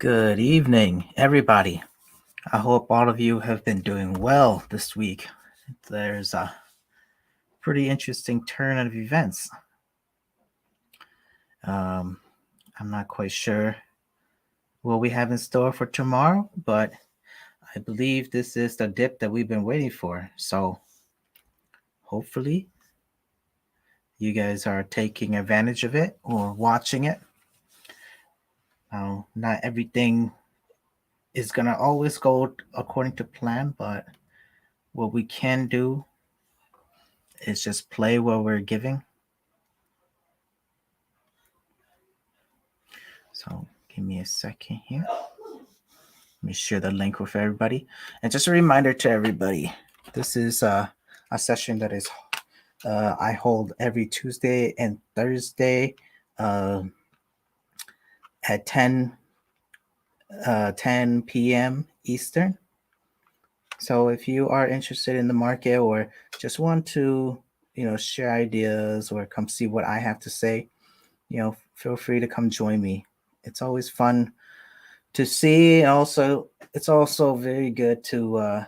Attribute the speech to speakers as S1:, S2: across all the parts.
S1: Good evening, everybody. I hope all of you have been doing well this week. There's a pretty interesting turn of events. I'm not quite sure what we have in store for tomorrow, but I believe this is the dip that we've been waiting for. So hopefully you guys are taking advantage of it or watching it. Now, not everything is going to always go according to plan, but what we can do is just play what we're giving. So give me a second here. Let me share the link with everybody. And just a reminder to everybody, this is a session that is I hold every Tuesday and Thursday at 10 p.m. Eastern. So if you are interested in the market or just want to, share ideas or come see what I have to say, feel free to come join me. It's always fun to see. Also, it's also very good to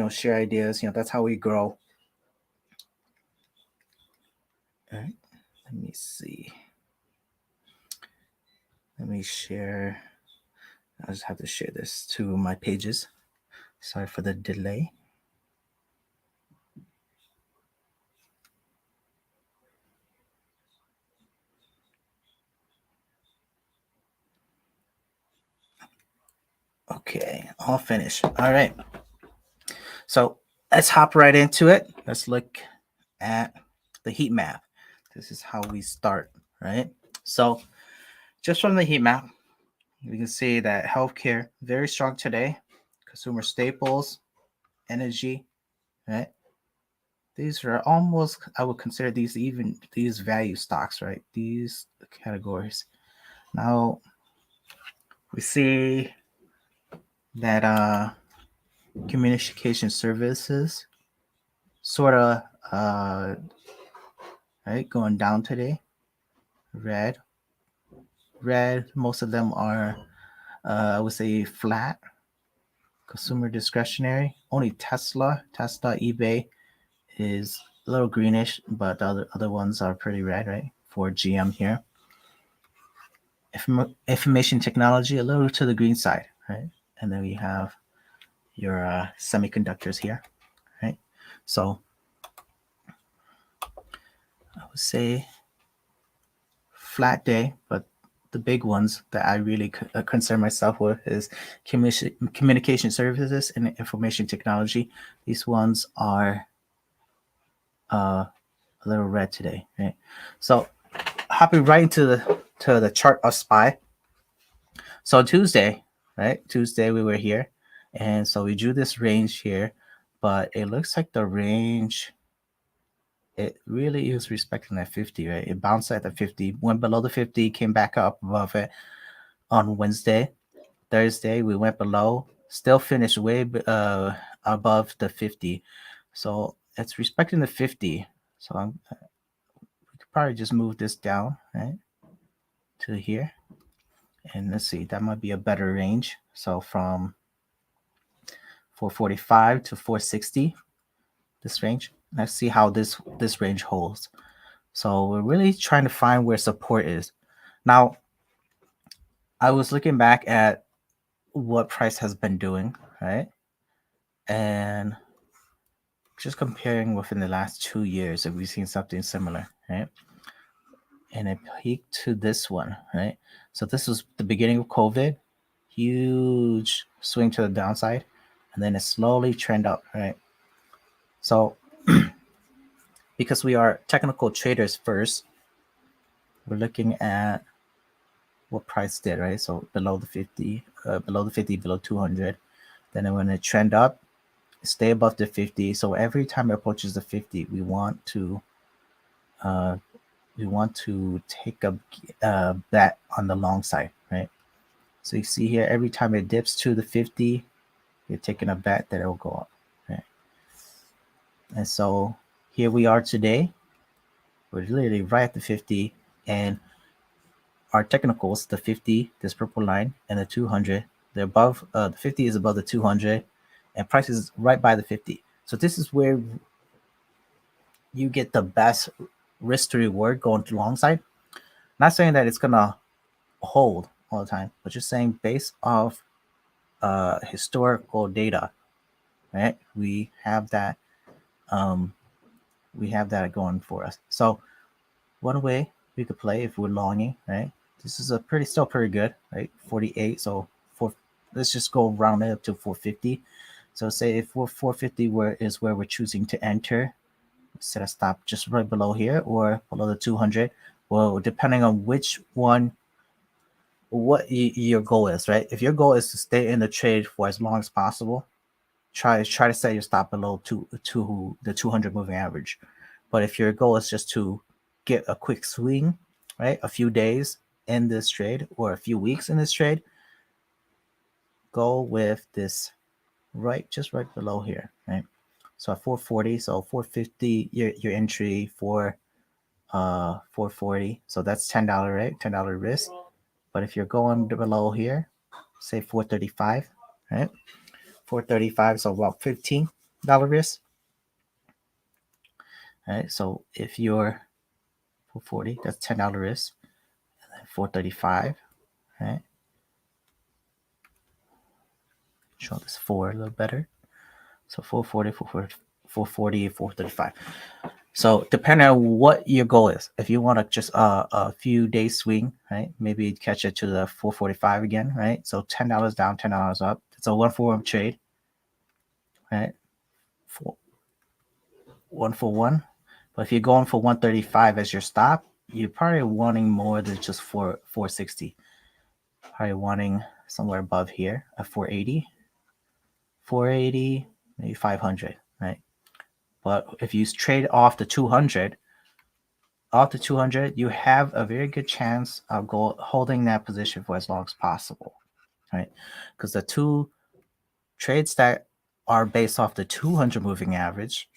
S1: share ideas. That's how we grow. All right, let me see. Let me share. I just have to share this to my pages. Sorry for the delay. Okay, all finished. All right. So let's hop right into it. Let's look at the heat map. This is how we start, right? So just from the heat map, we can see that healthcare very strong today. Consumer staples, energy, right? These are almost, I would consider these value stocks, right? These categories. Now we see that communication services sort of right, going down today. Red. Most of them are I would say flat. Consumer discretionary. Only Tesla, eBay is a little greenish, but the other ones are pretty red, right? For GM here. Information technology, a little to the green side, right? And then we have your semiconductors here, right? So I would say flat day, but the big ones that I really concern myself with is communication services and information technology. These ones are a little red today, right? So hopping right into the chart of SPY. So Tuesday, right? Tuesday we were here, and so we drew this range here, but it looks like the range, it really is respecting that 50, right? It bounced at the 50, went below the 50, came back up above it on Wednesday. Thursday we went below, still finished way above the 50, so it's respecting the 50. So we could probably just move this down, right, to here. And let's see, that might be a better range. So from 445 to 460, this range. Let's see how this range holds. So we're really trying to find where support is. Now, I was looking back at what price has been doing, right? And just comparing within the last 2 years, if we've seen something similar, right? And it peaked to this one, right? So this was the beginning of COVID, huge swing to the downside, and then it slowly trend up, right? So because we are technical traders first, we're looking at what price did, right? So below the 50, below 200. Then when it trend up, stay above the 50. So every time it approaches the 50, we want to take a bet on the long side, right? So you see here, every time it dips to the 50, you're taking a bet that it will go up, right? And so here we are today. We're literally right at the 50, and our technicals, the 50, this purple line, and the 200, they're above, the 50 is above the 200, and price is right by the 50. So this is where you get the best risk to reward going to long side. Not saying that it's gonna hold all the time, but just saying based off historical data, right? Um, we have that going for us. So one way we could play if we're longing, right? This is still pretty good, right? 48. So let's just go round it up to 450. So say if 450 is where we're choosing to enter, set a stop just right below here or below the 200. Well, depending on which one, your goal is, right? If your goal is to stay in the trade for as long as possible, try to set your stop below the 200 moving average. But if your goal is just to get a quick swing, right, a few days in this trade or a few weeks in this trade, go with this just right below here, right? So at 440, so 450, your entry for 440. So that's $10, right? $10 risk. But if you're going below here, say 435, right? 435, so about $15 risk. Right. So if you're 440, that's $10 risk. And then 435, right? Show this 4 a little better. So 440, 440, 435. So depending on what your goal is, if you want to just a few days swing, right? Maybe catch it to the 445 again, right? So $10 down, $10 up. It's a 1-for-1 trade, right? 1-for-1. But if you're going for 135 as your stop, you're probably wanting more than just 460. Probably wanting somewhere above here at 480, maybe 500, right? But if you trade off the 200, you have a very good chance of holding that position for as long as possible, right? Because the two trades that are based off the 200 moving average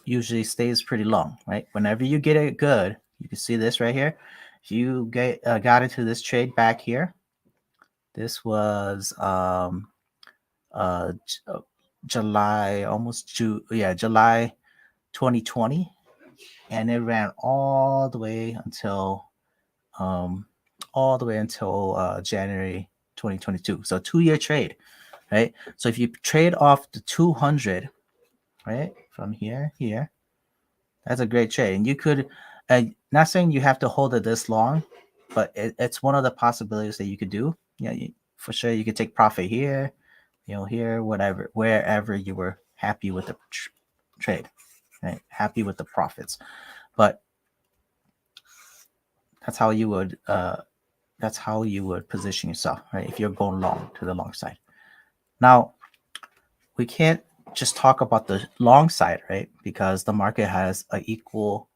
S1: usually stays pretty long, right? Whenever you get it good, you can see this right here. If you got into this trade back here, this was uh, July, almost June, July 2020, and it ran all the way until January 2022. So 2-year trade, right? So if you trade off the 200, right, from here, that's a great trade. And you could, not saying you have to hold it this long, but it's one of the possibilities that you could do. Yeah, for sure you could take profit here, here, whatever, wherever you were happy with the trade, right? Happy with the profits. But that's how you would position yourself, right? If you're going long to the long side. Now, we can't just talk about the long side, right? Because the market has an equal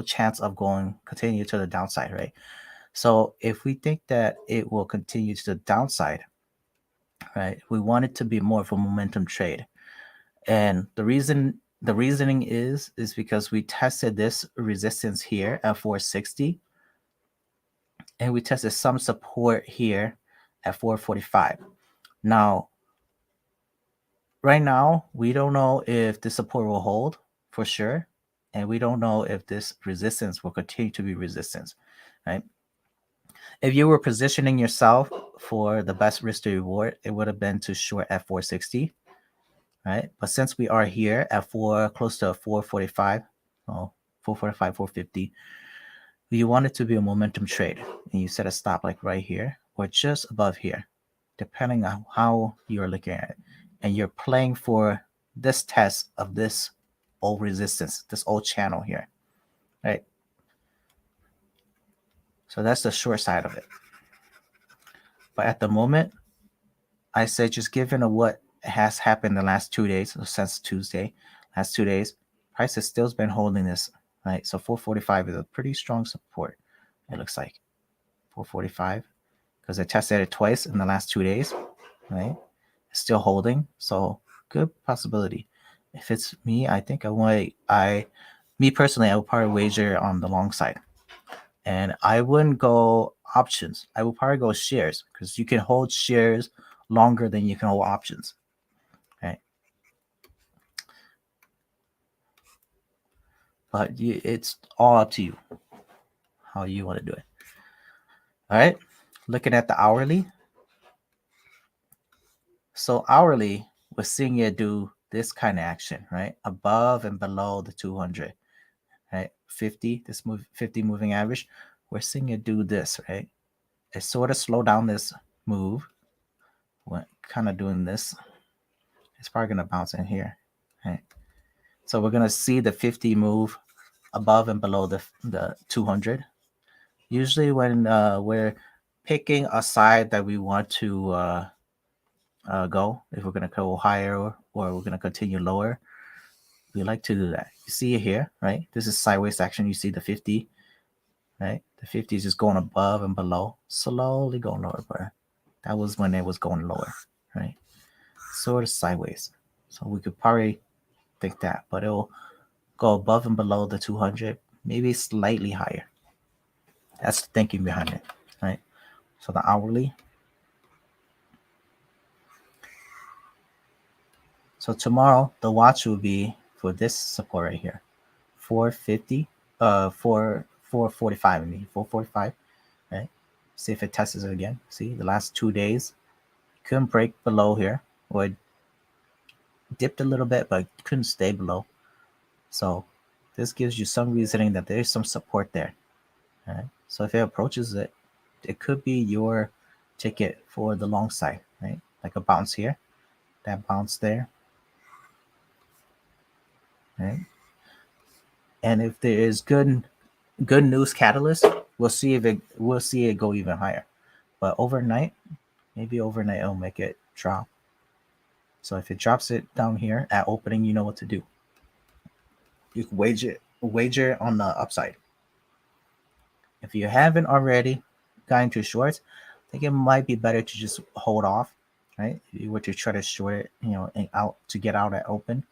S1: chance of continue to the downside, right? So if we think that it will continue to the downside, right, we want it to be more of a momentum trade. And the reasoning is because we tested this resistance here at 460, and we tested some support here at 445. Now, right now, we don't know if the support will hold for sure, and we don't know if this resistance will continue to be resistance, right? If you were positioning yourself for the best risk to reward, it would have been to short at 460, right? But since we are here at close to 445, 445, 450, you want it to be a momentum trade, and you set a stop like right here or just above here, depending on how you're looking at it. And you're playing for this test of this old resistance, this old channel here, right? So that's the short side of it. But at the moment, I said just given what has happened the last 2 days, since Tuesday, last 2 days, price has still been holding this, right? So 445 is a pretty strong support, it looks like. 445, because I tested it twice in the last 2 days, right? It's still holding, so good possibility. If it's me, I think me personally, I would probably wager on the long side. And I wouldn't go options. I would probably go shares because you can hold shares longer than you can hold options. Right. But it's all up to you how you want to do it. All right. Looking at the hourly. So hourly, we're seeing it do this kind of action, right? Above and below the 200, right? 50, this move 50 moving average. We're seeing it do this, right? It sort of slow down this move. We're kind of doing this. It's probably going to bounce in here, right? So we're going to see the 50 move above and below the 200. Usually when we're picking a side that we want to go, if we're going to go higher or we're going to continue lower, we like to do that. You see it here, right? This is sideways action. You see the 50, right? The 50 is just going above and below, slowly going lower. But that was when it was going lower, right? Sort of sideways. So we could probably think that, but it'll go above and below the 200, maybe slightly higher. That's the thinking behind it, right? So the hourly. So tomorrow the watch will be for this support right here, 450, 445. I mean 445, right? See if it tests it again. See the last 2 days couldn't break below here, or it dipped a little bit, but couldn't stay below. So this gives you some reasoning that there's some support there. Right? So if it approaches it, it could be your ticket for the long side, right? Like a bounce here, that bounce there, right? And if there is good news catalyst, we'll see it go even higher. But overnight, maybe overnight it'll make it drop. So if it drops it down here at opening, you know what to do. You can wager on the upside. If you haven't already gotten into shorts, I think it might be better to just hold off, right? If you were to try to short it, and out to get out at open,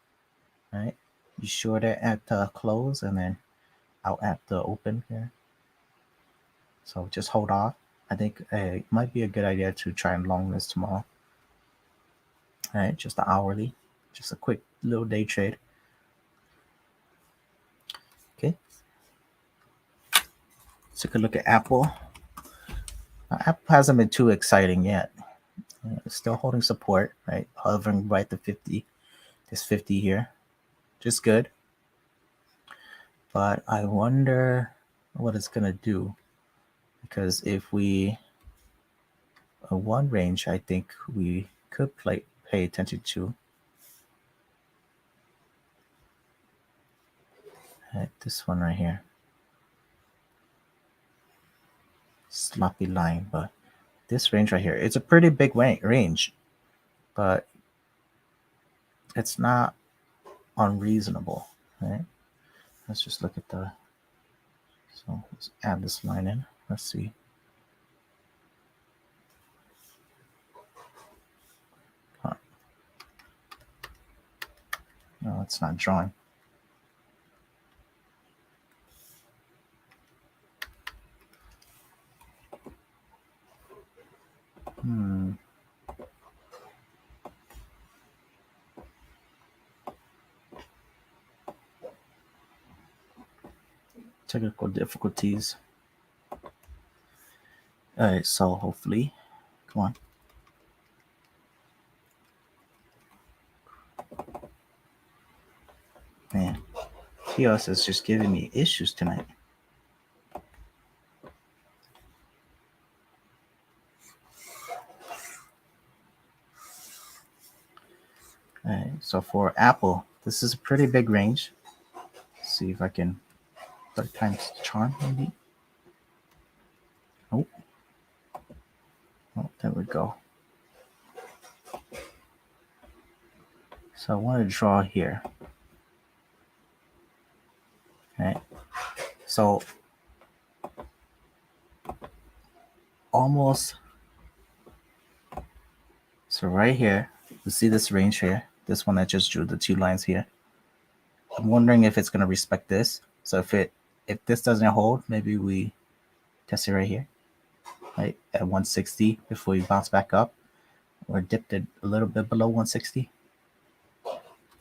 S1: right? You short it at the close and then out at the open here. So just hold off. I think it might be a good idea to try and long this tomorrow. All right, just the hourly, just a quick little day trade. Okay. Let's take a look at Apple. Apple hasn't been too exciting yet. It's still holding support, right? Hovering right to 50. This 50 here. Just good. But I wonder what it's going to do. Because if we one range, I think we could pay attention to. This one right here. Sloppy line, but this range right here, it's a pretty big range, but it's not unreasonable, right? Let's just look at so let's add this line in. Let's see. No, it's not drawing. Technical difficulties. All right, so hopefully, come on. Man, TOS is just giving me issues tonight. All right, so for Apple, this is a pretty big range. Let's see if I can 3 times charm, maybe. Oh, there we go. So I want to draw here. Right. So almost. So right here, you see this range here. This one I just drew the 2 lines here. I'm wondering if it's going to respect this. So if this doesn't hold, maybe we Test it right here, right at 160 before you bounce back up, or dipped it a little bit below 160.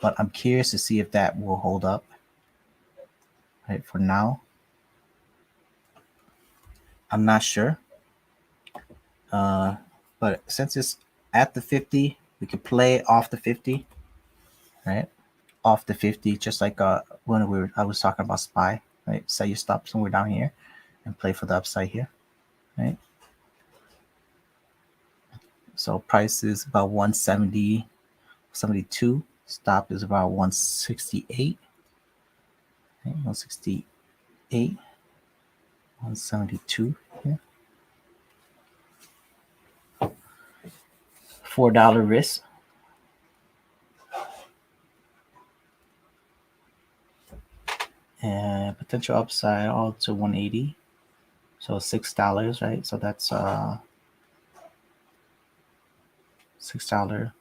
S1: But I'm curious to see if that will hold up. Right, for now, I'm not sure. But since it's at the 50, we could play off the 50, right? Off the 50, just like when I was talking about SPY, right? Set your stop somewhere down here and play for the upside here, right? So price is about 170, 72. Stop is about 168, right? 168, 172 here. $4 risk. And potential upside all to 180. So $6, right? So that's $6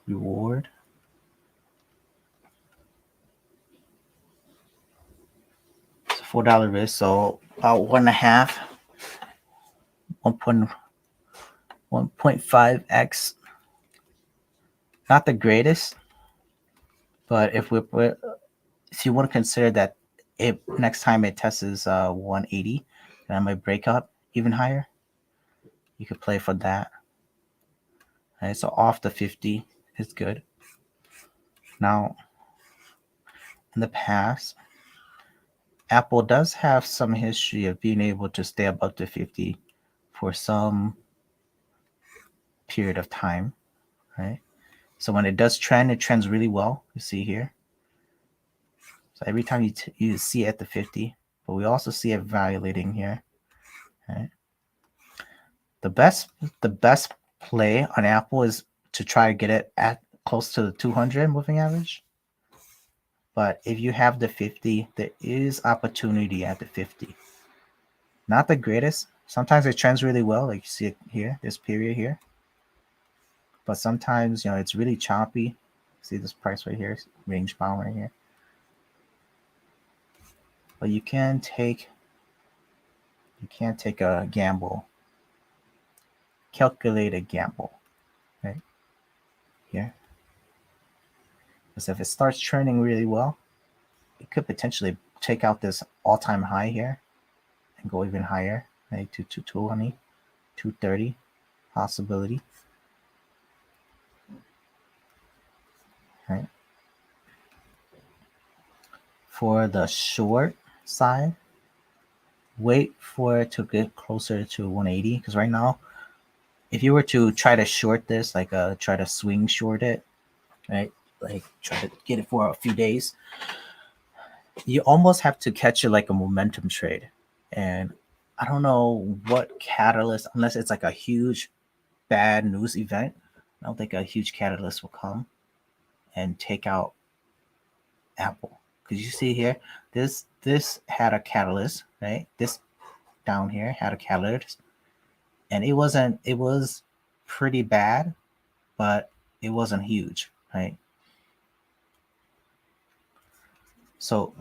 S1: reward. So $4 risk. So about 1.5x. Not the greatest, but if you want to consider that if next time it tests 180, then I might break up even higher. You could play for that. Right, so off the 50 is good. Now, in the past, Apple does have some history of being able to stay above the 50 for some period of time, right? So when it does trend, it trends really well. You see here. So every time you see it at the 50, but we also see it violating here, right? The best play on Apple is to try to get it at close to the 200 moving average. But if you have the 50, there is opportunity at the 50. Not the greatest. Sometimes it trends really well, like you see it here, this period here. But sometimes, it's really choppy. See this price right here, range bound right here. But you can take a gamble. Calculate a gamble, right? Here. Because if it starts trending really well, it could potentially take out this all-time high here and go even higher, right? To 220, 230 possibility. Right. For the short side, wait for it to get closer to 180, because right now, if you were to try to short this, like try to swing short it, right? Like try to get it for a few days, you almost have to catch it like a momentum trade. And I don't know what catalyst, unless it's like a huge bad news event, I don't think a huge catalyst will come and take out Apple. Because you see here, this had a catalyst, right? This down here had a catalyst, and it was pretty bad, but it wasn't huge, right? So,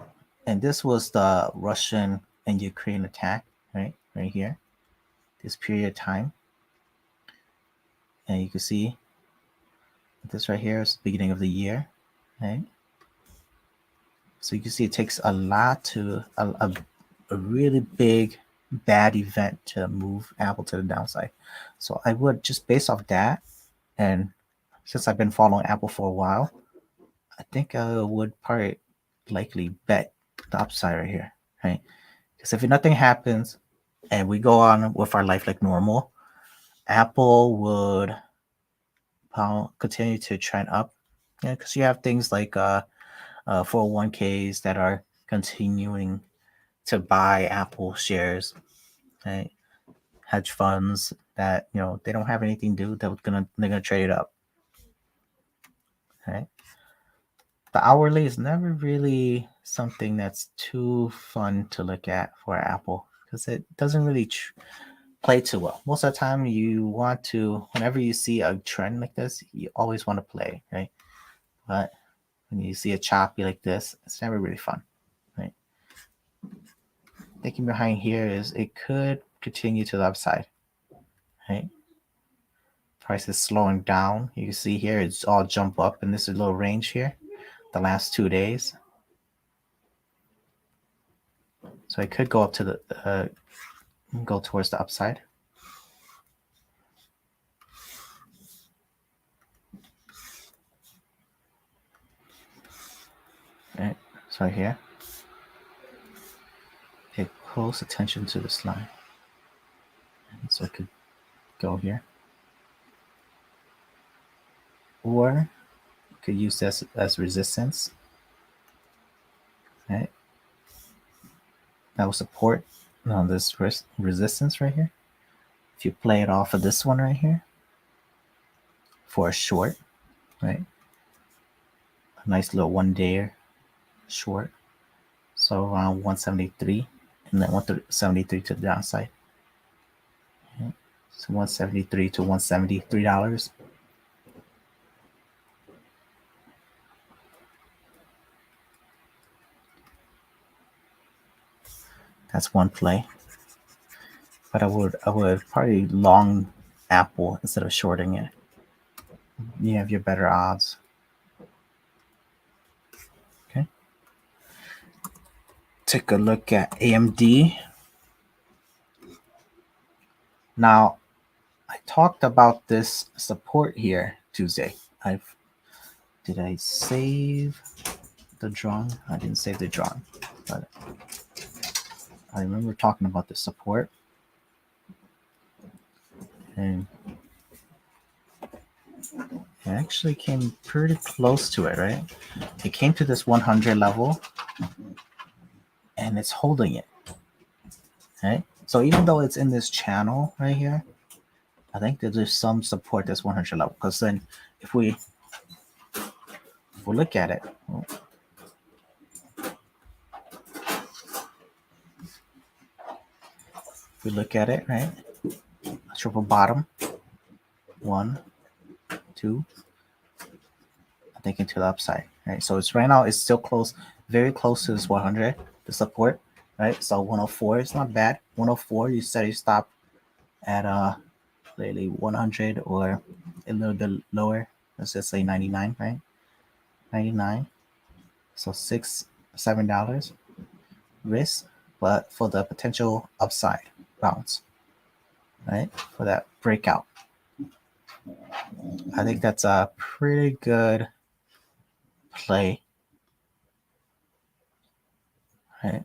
S1: and this was the Russian and Ukraine attack, right here, this period of time. And you can see this right here is the beginning of the year, right? So you can see it takes a lot to a really big bad event to move Apple to the downside. So I would just based off that, and since I've been following Apple for a while, I think I would probably likely bet the upside right here, right? Because if nothing happens and we go on with our life like normal, Apple would continue to trend up. Yeah, because you have things like 401ks that are continuing to buy Apple shares, right? Hedge funds that they don't have anything to do, they're gonna trade it up, right? The hourly is never really something that's too fun to look at for Apple because it doesn't really play too well. Most of the time, you want to, whenever you see a trend like this, you always want to play, right? But when you see a choppy like this, it's never really fun, right? Thinking behind here is it could continue to the upside. Right? Price is slowing down. You can see here it's all jump up in this little range here the last 2 days. So it could go up to the go towards the upside. Right, so here, pay close attention to this line. So it could go here, or you could use this as resistance. Right, that will support on this resistance right here. If you play it off of this one right here for a short, right, a nice little 1 day short, so around 173, and then 173 to the downside. Okay. So 173 to $173. That's one play. But I would probably long Apple instead of shorting it. You have your better odds. Okay. Take a look at AMD. Now, I talked about this support here Tuesday. Did I save the drawing? I didn't save the drawing, but I remember talking about the support. And it actually came pretty close to it, right? It came to this 100 level and it's holding it. Okay. So even though it's in this channel right here, I think that there's some support that's 100 level. Because then if we look at it, if we look at it, right? Triple bottom, 1, 2, I think into the upside, right? So it's right now it's still close, very close to this 100, the support, right? So 104 is not bad. 104, you said you stop at lately 100 or a little bit lower. Let's just say 99, right? 99. So $6-7 risk, but for the potential upside bounce, right? For that breakout. I think that's a pretty good play. Right?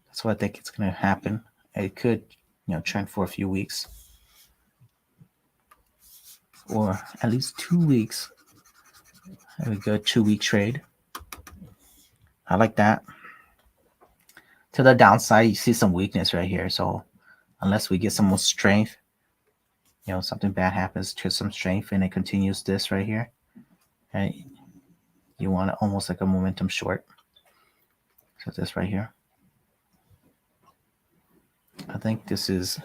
S1: That's what I think it's going to happen. It could, trend for a few weeks or at least 2 weeks. Have a good 2-week trade. I like that. To the downside, you see some weakness right here. So unless we get some more strength, something bad happens to some strength and it continues this right here, right? You want it almost like a momentum short. So this right here. I think this is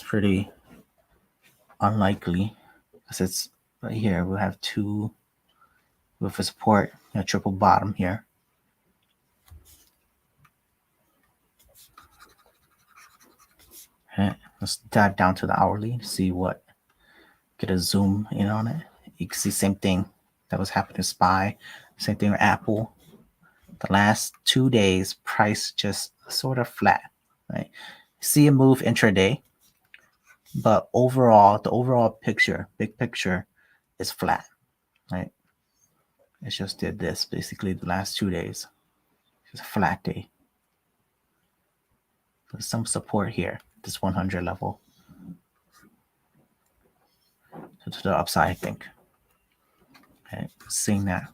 S1: pretty unlikely because it's right here. We'll have 2 with a support, triple bottom here. Okay, let's dive down to the hourly to see get a zoom in on it. You can see same thing that was happening to SPY, same thing with Apple. The last 2 days, price just sort of flat, right? See a move intraday, but overall, the overall picture, big picture, is flat, right? It just did this basically the last 2 days. It's a flat day. There's some support here, this 100 level. So to the upside, I think. Okay, seeing that.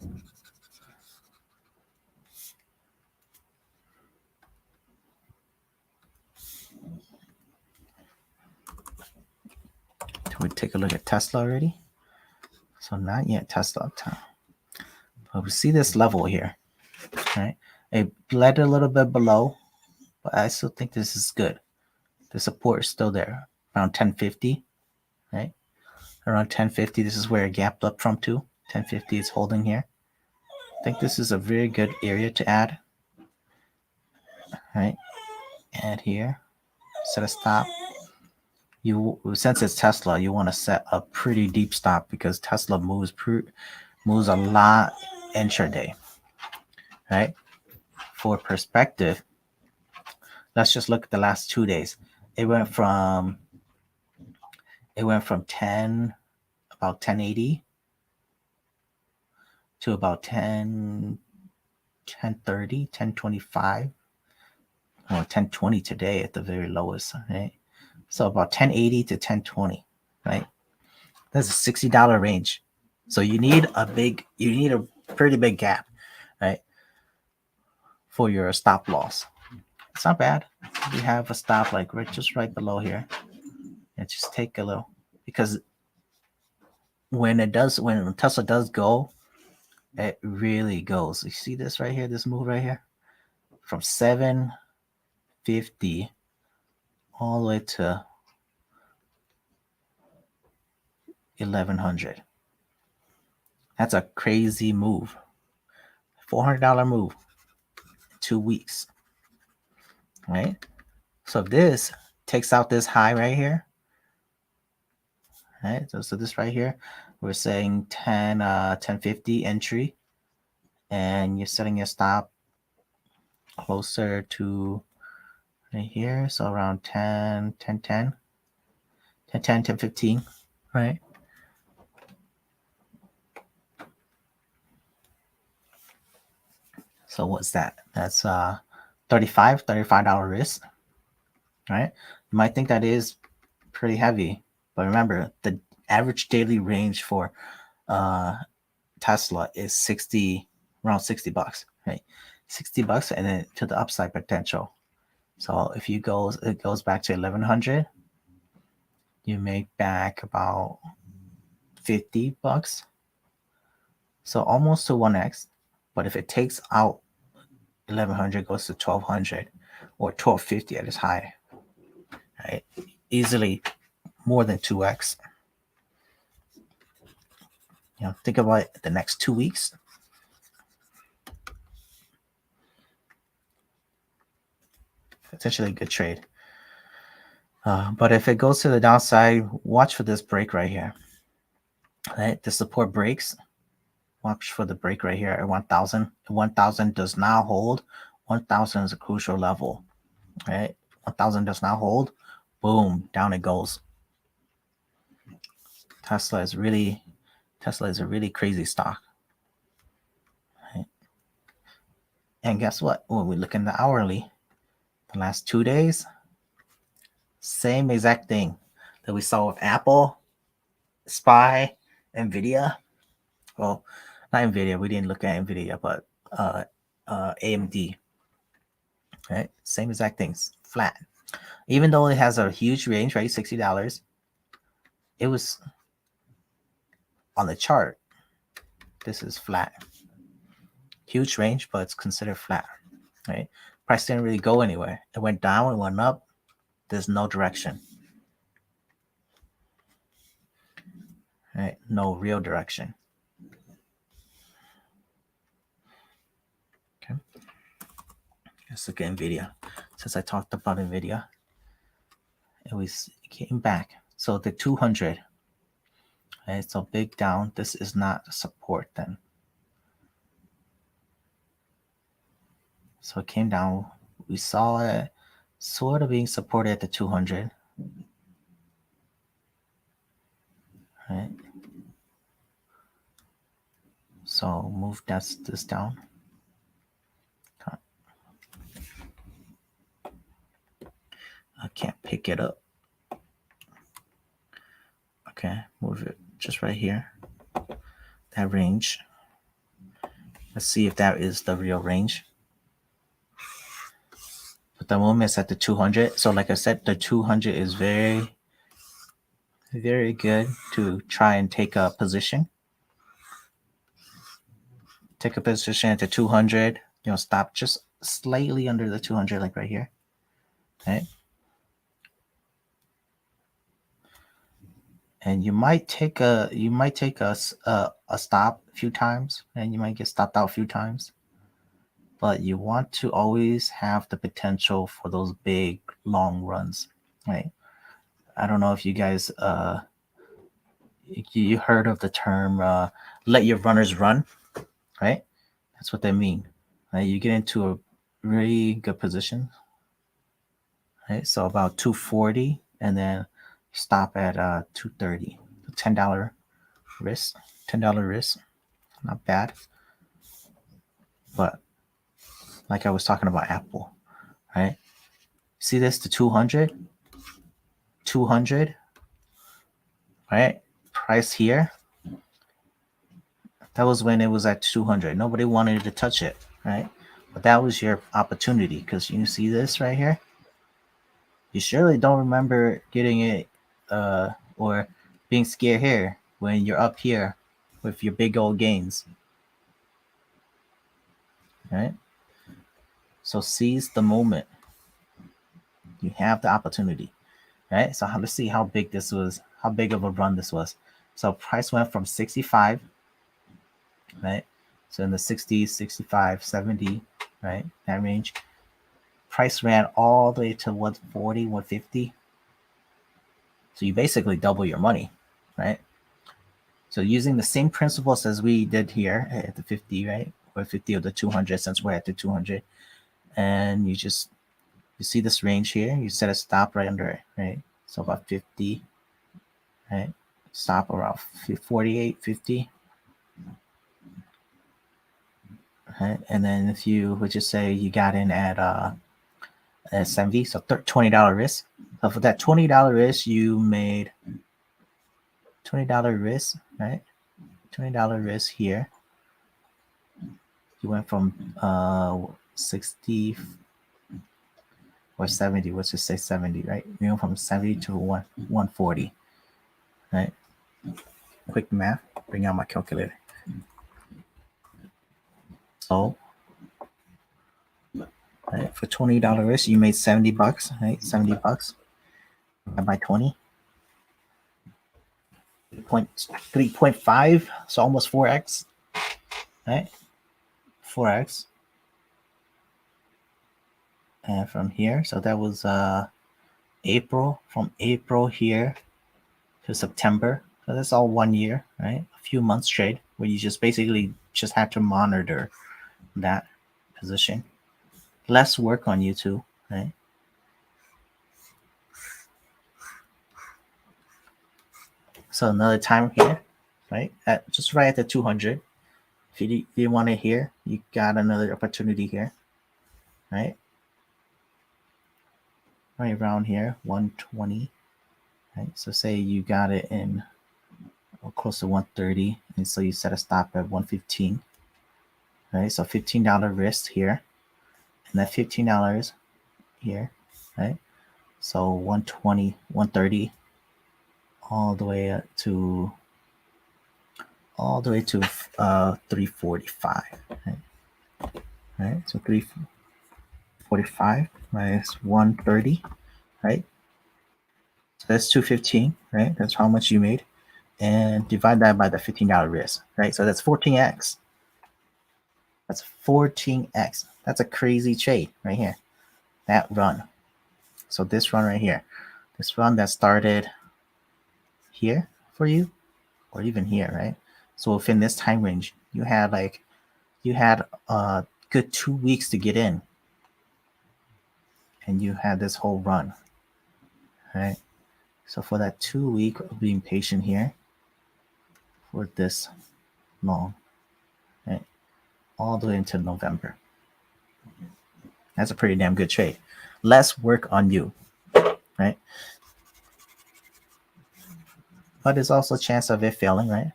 S1: We take a look at Tesla already. So not yet Tesla uptown. But we see this level here, right? It bled a little bit below, but I still think this is good. The support is still there, around 1050, right? Around 1050, this is where it gapped up from to. 1050 is holding here. I think this is a very good area to add, right? Add here. set a stop. Since it's Tesla, you want to set a pretty deep stop because Tesla moves a lot intraday, right? For perspective, let's just look at the last 2 days. It went from 1080 to about 1030, 1025, or 1020 today at the very lowest, right? So about 1080 to 1020, right? That's a $60 range. So you need a pretty big gap, right? For your stop loss. It's not bad. We have a stop like just right below here. And just take a little, because when Tesla does go, it really goes. You see this right here, this move right here? From 750 all the way to 1100. That's a crazy move. $400 move. 2 weeks. Right? So if this takes out this high right here, right? So this right here, we're saying 1050 entry, and you're setting your stop closer to right here, so around 10 1015, right? So what's that? That's $35 risk, right? You might think that is pretty heavy, but remember the average daily range for Tesla is around $60, right? $60, and then to the upside potential. So if it goes back to 1100, you make back about $50. So almost to 1x. But if it takes out 1100, goes to 1200 or 1250 at its high, right? Easily more than 2x. Think about it, the next 2 weeks. Potentially a good trade. But if it goes to the downside, watch for this break right here. Right? The support breaks. Watch for the break right here at 1000. 1000 does not hold. 1000 is a crucial level. Right? 1000 does not hold. Boom, down it goes. Tesla is a really crazy stock. Right? And guess what? When we look in the hourly, the last 2 days, same exact thing that we saw with Apple, SPY, Nvidia. Well, not Nvidia. We didn't look at Nvidia, but AMD. Right? Same exact things. Flat. Even though it has a huge range, right? $60. It was on the chart. This is flat. Huge range, but it's considered flat. Right? Price didn't really go anywhere. It went down, it went up. There's no direction. Right? No real direction. Okay. Let's look at Nvidia. Since I talked about Nvidia, it came back. So the 200. Right? So big down. This is not support then. So it came down. We saw it sort of being supported at the 200. Right? So move this down. I can't pick it up. Okay, move it just right here. That range. Let's see if that is the real range. But the moment it's at the 200. So like I said, the 200 is very, very good to try and take a position. Take a position at the 200. Stop just slightly under the 200, like right here. Right? And you might take a stop a few times, and you might get stopped out a few times. But you want to always have the potential for those big long runs. right? I don't know if you guys you heard of the term let your runners run, right? That's what they mean. Right? You get into a really good position, right? So about 240 and then stop at 230. $10 risk. $10 risk. Not bad. But like I was talking about Apple, right? See this to 200? 200, right? Price here. That was when it was at 200. Nobody wanted to touch it, right? But that was your opportunity because you see this right here. You surely don't remember getting it or being scared here when you're up here with your big old gains, right? So seize the moment. You have the opportunity, right? So let's see how big this was, how big of a run this was. So price went from 65, right? So in the 60s, 65, 70, right? That range. Price ran all the way to 140, 150. So you basically double your money, right? So using the same principles as we did here at the 50, right? Or 50 of the 200 since we're at the 200. And you see this range here, you set a stop right under it, right? So about 50, right? Stop around 48, 50. Right? And then if you would just say you got in at 70, so $20 risk. So for that $20 risk, you made $20 risk, right? $20 risk here. You went from 60 or 70, let's just say 70, right? You went from 70 to 140, right? Quick math, bring out my calculator. So, right, for $20 risk, you made 70 bucks, right? 70 bucks by 20. 3.5, so almost 4x, right? 4x. And from here, so that was April, from April here to September. So that's all 1 year, right? A few months trade where you just basically just have to monitor that position. Less work on you too, right? So another time here, right? Just right at the 200. If you didn't want it here, you got another opportunity here, right? Right around here, 120, right? So say you got it in close to 130, and so you set a stop at 115, right? So $15 risk here, and that $15 here, right? So 120, 130, all the way up to 345, right? So 345 minus 130, right? So that's 215, right? That's how much you made, and divide that by the $15 risk, right? So that's 14x. That's 14x. That's a crazy trade right here. That run. So this run right here, this run that started here for you, or even here, right? So within this time range, you had a good 2 weeks to get in, and you had this whole run, right? So for that 2 week of being patient here, for this long, right, all the way into November, that's a pretty damn good trade. Less work on you, right? But there's also a chance of it failing, right?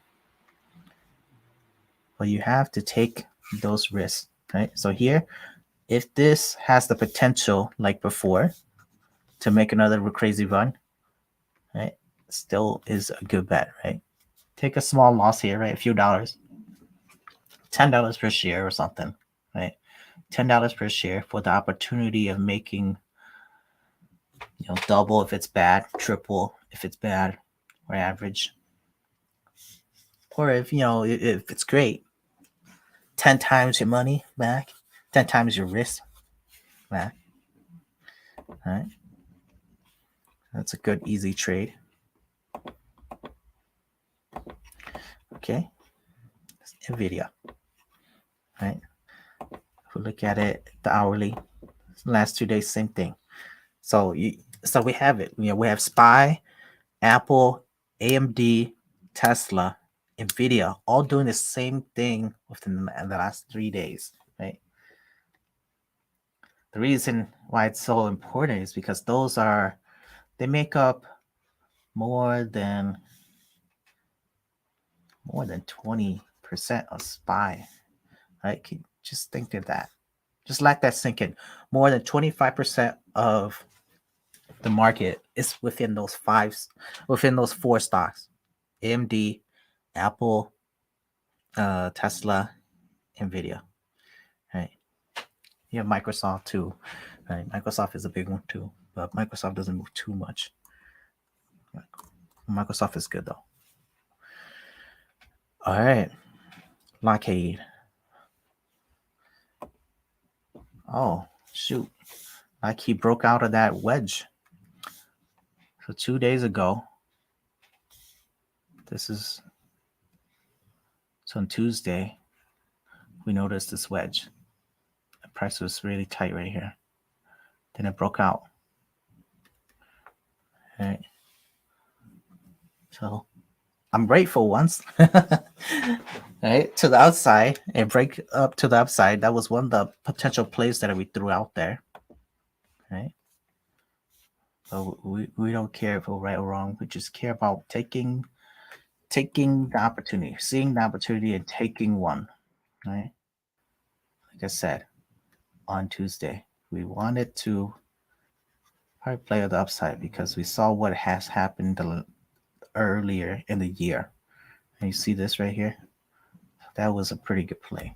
S1: But you have to take those risks, right? So here, if this has the potential, like before, to make another crazy run, right, still is a good bet, right? Take a small loss here, right? A few dollars, $10 per share or something, right? $10 per share for the opportunity of making, double if it's bad, triple if it's bad, or average, or if it's great, 10 times your money back, 10 times your risk back, right? That's a good, easy trade. Okay. NVIDIA, right? If we look at it, the hourly, last 2 days, same thing. So we have it. We have SPY, Apple, AMD, Tesla, NVIDIA, all doing the same thing within the last 3 days, right? The reason why it's so important is because they make up more than 20% of SPY, right? Just think of that. Just let that sink in. More than 25% of the market is within those four stocks: AMD, Apple, Tesla, Nvidia. Right. You have Microsoft too. Right. Microsoft is a big one too, but Microsoft doesn't move too much. Microsoft is good though. All right. Lockheed. Oh, shoot. Lockheed broke out of that wedge. So 2 days ago, on Tuesday, we noticed this wedge. The price was really tight right here. Then it broke out. All right. So I'm grateful once. Right, to the outside and break up to the upside. That was one of the potential plays that we threw out there. Right. So we don't care if we're right or wrong. We just care about taking the opportunity, seeing the opportunity and taking one. Right. Like I said, on Tuesday, we wanted to probably play on the upside because we saw what has happened earlier in the year. And you see this right here? That was a pretty good play.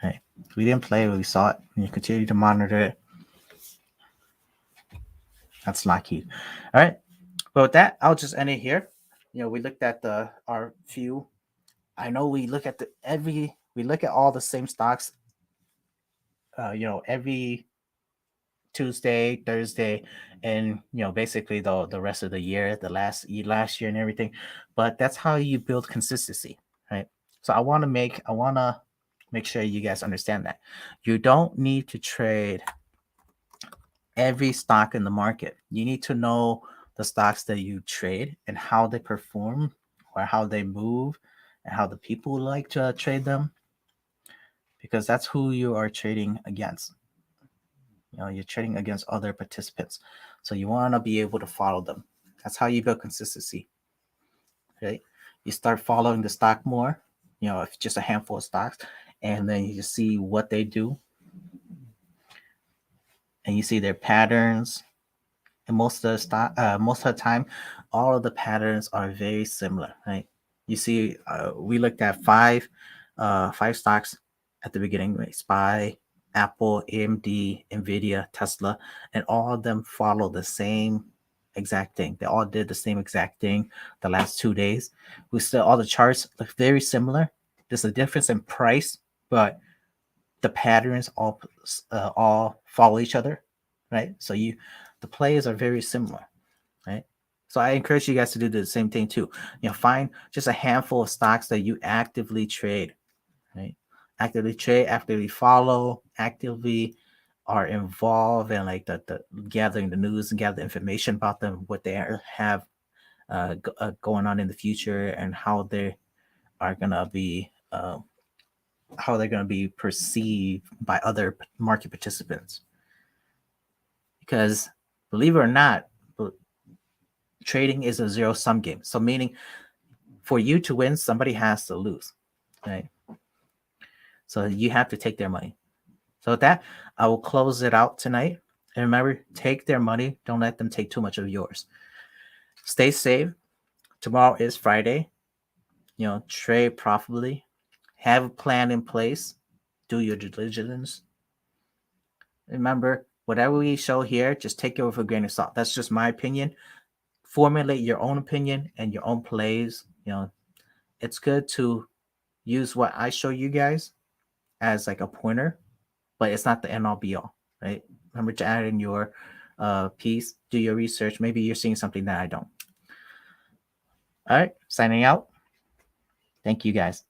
S1: Right. We didn't play it, we saw it, and you continue to monitor it. That's Lockheed. All right. Well, with that, I'll just end it here. We looked at our few. I know we look at all the same stocks. Every Tuesday, Thursday, and basically the rest of the year, the last year and everything. But that's how you build consistency, right? So I want to make sure you guys understand that you don't need to trade every stock in the market. You need to know the stocks that you trade and how they perform or how they move and how the people like to trade them, because that's who you are trading against. You're trading against other participants. So you want to be able to follow them. That's how you build consistency. Right? You start following the stock more, if just a handful of stocks, and then you just see what they do. And you see their patterns. And most of the time, all of the patterns are very similar, right? You see, we looked at five stocks at the beginning, right? SPY, Apple, AMD, Nvidia, Tesla, and all of them follow the same exact thing. They all did the same exact thing the last 2 days. All the charts look very similar. There's a difference in price, but the patterns all follow each other, right? So the plays are very similar, right? So I encourage you guys to do the same thing too. Find just a handful of stocks that you actively trade, right? Actively trade, actively follow, actively are involved in like the gathering the news and gather information about them, what they have going on in the future, and how they are gonna be perceived by other market participants. Because believe it or not, trading is a zero-sum game. So meaning for you to win, somebody has to lose, right? So you have to take their money. So with that, I will close it out tonight. And remember, take their money. Don't let them take too much of yours. Stay safe. Tomorrow is Friday. Trade profitably. Have a plan in place. Do your due diligence. Remember, whatever we show here, just take it with a grain of salt. That's just my opinion. Formulate your own opinion and your own plays. It's good to use what I show you guys as like a pointer, but it's not the end all be all, right? Remember to add in your piece. Do your research. Maybe you're seeing something that I don't. All right, signing out. Thank you guys.